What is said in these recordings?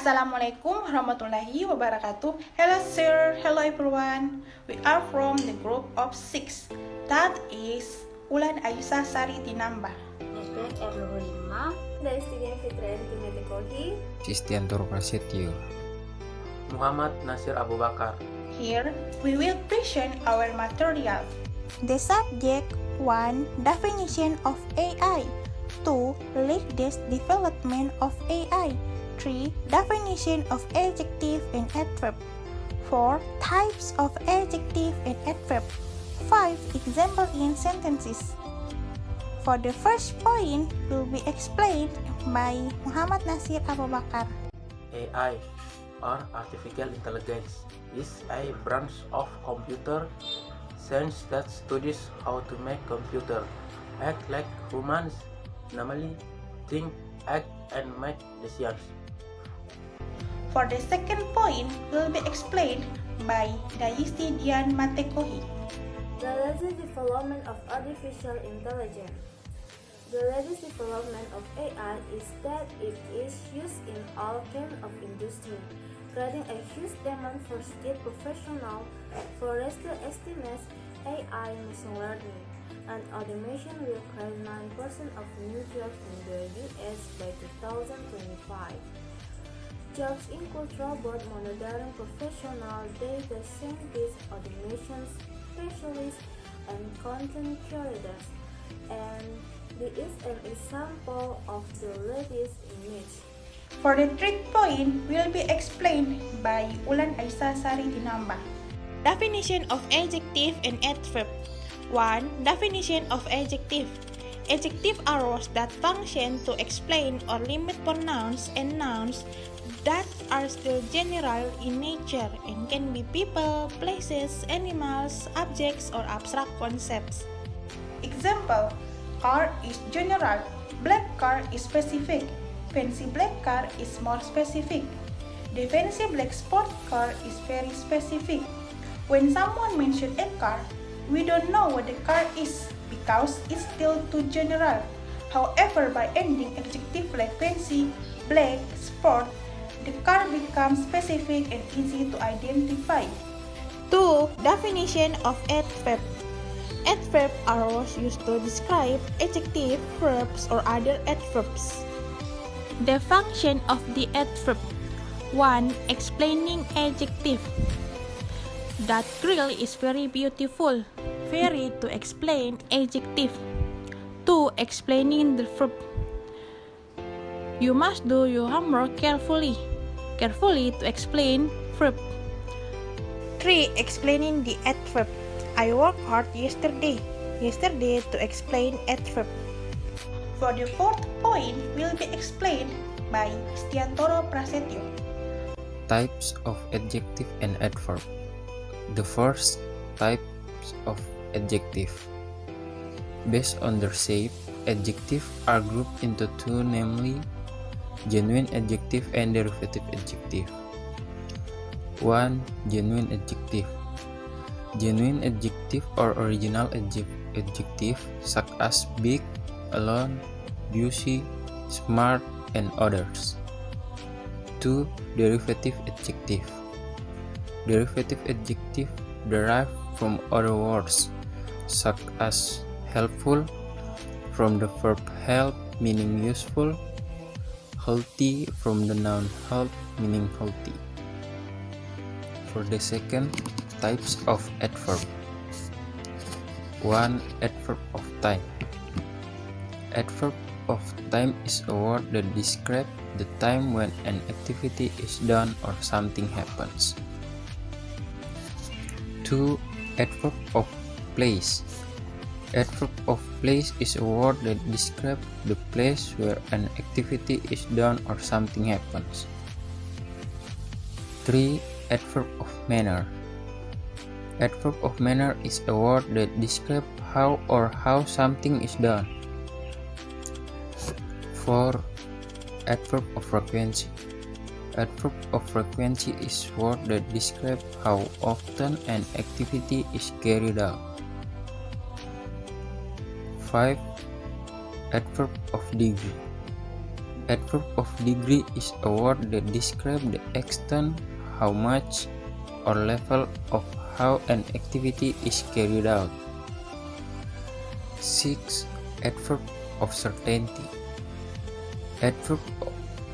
Assalamualaikum warahmatullahi wabarakatuh. Hello sir, hello everyone. We are from the group of 6. That is Ulan Aisyah Sari Tinamba, Nekek R25, Daistigen Fitrian Kinetekohi, Sistiantoro Prasetyo, Muhammad Nasir Abu Bakar. Here we will present our material. The subject 1. Definition of AI. 2. Latest development of AI. 3. Definition of adjective and adverb. 4. Types of adjective and adverb. 5. Example in sentences. For the first point will be explained by Muhammad Nasir Abu Bakar. AI, or Artificial Intelligence, is a branch of computer science that studies how to make computer act like humans, namely think, act, and make decisions. For the second point will be explained by Daisti Dian Matekohi. The latest development of artificial intelligence. The latest development of AI is that it is used in all kinds of industry, creating a huge demand for skilled professionals. For racial estimates, AI, machine learning, and automation will create 9% of new jobs in the US by 2025. Jobs include robot monitoring professional, data scientists, automation specialists, and content creators. And this is an example of the latest image. For the third point will be explained by Ulan Aisyah Sari Tinamba. Definition of adjective and adverb. 1. Definition of adjective. Adjective are words that function to explain or limit pronouns and nouns that are still general in nature and can be people, places, animals, objects, or abstract concepts. Example: car is general, black car is specific, fancy black car is more specific, the fancy black sport car is very specific. When someone mentions a car, we don't know what the car is because it's still too general. However, by ending adjective like fancy, black, sport, the car becomes specific and easy to identify. 2. Definition of adverb. Adverb are words used to describe adjective, verbs, or other adverbs. The function of the adverb. 1. Explaining adjective. That grill is very beautiful. Very to explain adjective. 2. Explaining the verb. You must do your homework carefully. Carefully to explain verb. 3. Explaining the adverb. I worked hard yesterday. Yesterday to explain adverb. For the fourth point will be explained by Stiantoro Prasetyo. types of adjective and adverb. The first, types of adjective. Based on their shape, adjectives are grouped into two, namely genuine adjective and derivative adjective. 1. Genuine adjective. Genuine adjective or original adjective such as big, alone, juicy, smart, and others. 2. Derivative adjective. Derivative adjective derived from other words such as helpful, from the verb help meaning useful, healthy from the noun health meaning healthy. For the second, types of adverb. 1. Adverb of time. Adverb of time is a word that describes the time when an activity is done or something happens. 2. Adverb of place. Adverb of place is a word that describes the place where an activity is done or something happens. 3. Adverb of manner. Adverb of manner is a word that describes how or how something is done. 4. Adverb of frequency. Adverb of frequency is a word that describes how often an activity is carried out. 5. Adverb of degree. Adverb of degree is a word that describes the extent, how much, or level of how an activity is carried out. 6. Adverb of certainty. Adverb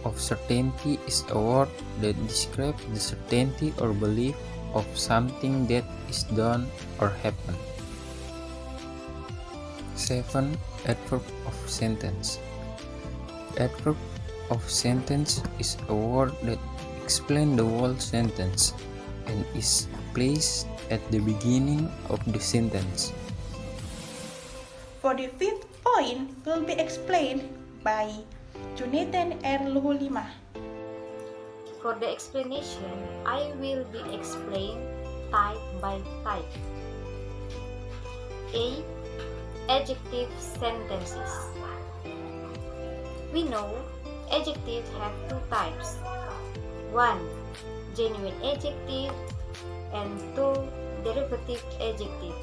of certainty is a word that describes the certainty or belief of something that is done or happened. 7. Adverb of sentence. Adverb of sentence is a word that explains the whole sentence and is placed at the beginning of the sentence. For the fifth point will be explained by Juneten R. Luhulima. For the explanation, I will be explained type by type. A. Adjective sentences. We know adjectives have two types. 1. Genuine adjective and 2. Derivative adjective.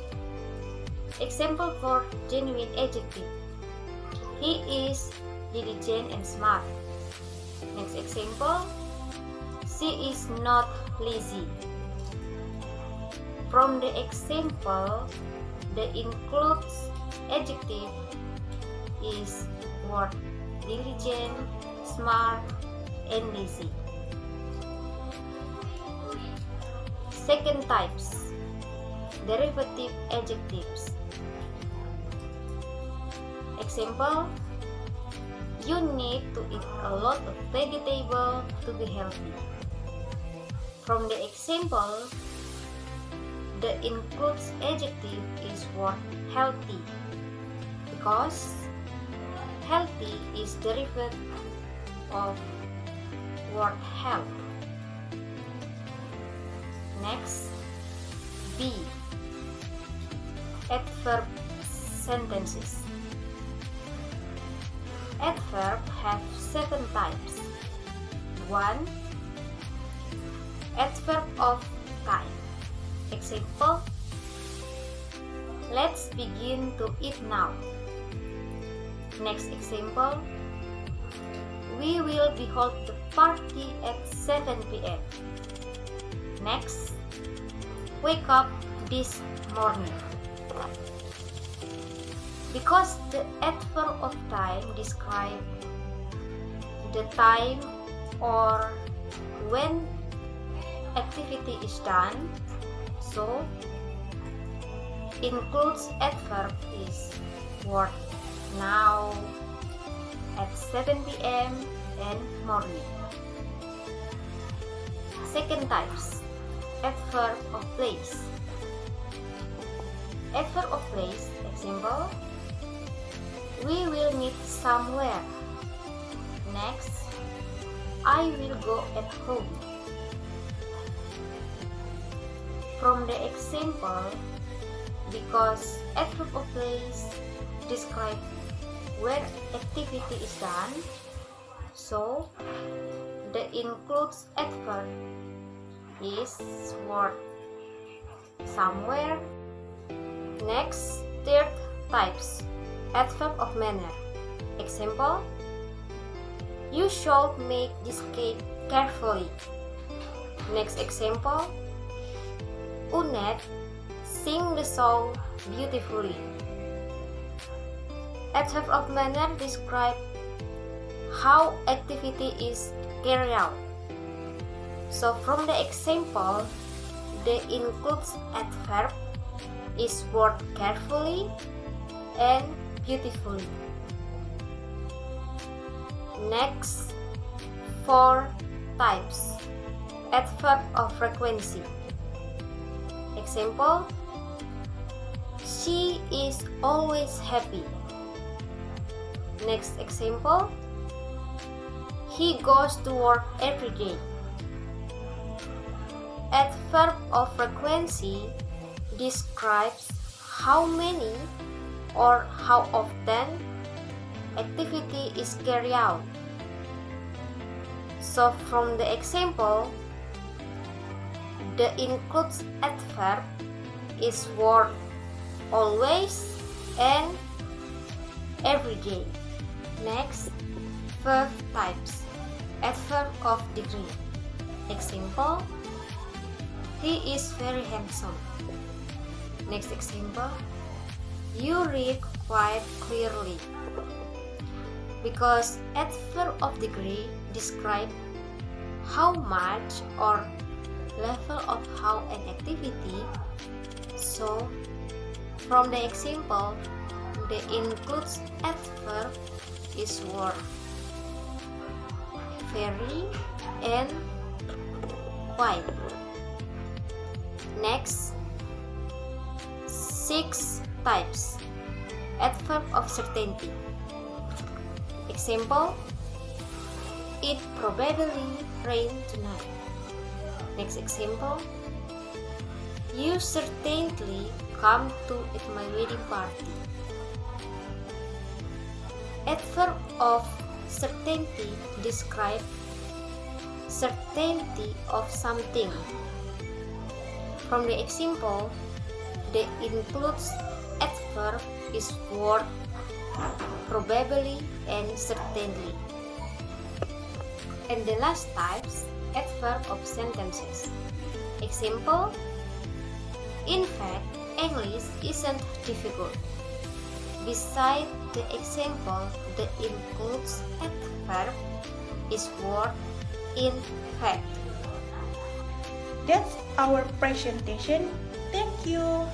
Example for genuine adjective. He is diligent and smart. Next example. She is not lazy. From the example, the includes adjective is word diligent, smart, and lazy. Second types, derivative adjectives. Example, you need to eat a lot of vegetables to be healthy. From the example, the includes adjective is word healthy because healthy is derivative of word health. Next, B. Adverb sentences. Adverb have 7 types. 1. Adverb of kind. Example, let's begin to eat now. Next example, we will be hold the party at 7 p.m. Next, wake up this morning. Because the adverb of time describe the time or when activity is done, so includes adverb is word now, at 7 p.m. and morning. Second types, adverb of place. Adverb of place, example, we will meet somewhere. Next, I will go at home. From the example, because adverb of place describe where activity is done, so the includes adverb is word somewhere. Next, third types, adverb of manner. Example, you should make this cake carefully. Next example, Unet sing the song beautifully. Adverb of manner describe how activity is carried out. So from the example, the includes adverb is word carefully and beautifully. Next, 4 types, adverb of frequency. Example, she is always happy. Next example, he goes to work every day. Adverb of frequency describes how many or how often activity is carried out. So from the example, the includes adverb is word always and every day. Next, Verb types. Adverb of degree. Example, he is very handsome. Next example, you read quite clearly. Because adverb of degree describe how much or level of how an activity. So, from the example, the includes adverb is word, very, and quite. Next, 6 types. Adverb of certainty. Example, it probably rain tonight. Next example, you certainly come to at my wedding party. Adverb of certainty describe certainty of something. From the example, the includes adverb is word, probably, and certainly. And the last types, adverb of sentences. Example, in fact, English isn't difficult. Beside the example, the includes adverb is word, in fact. That's our presentation. Thank you.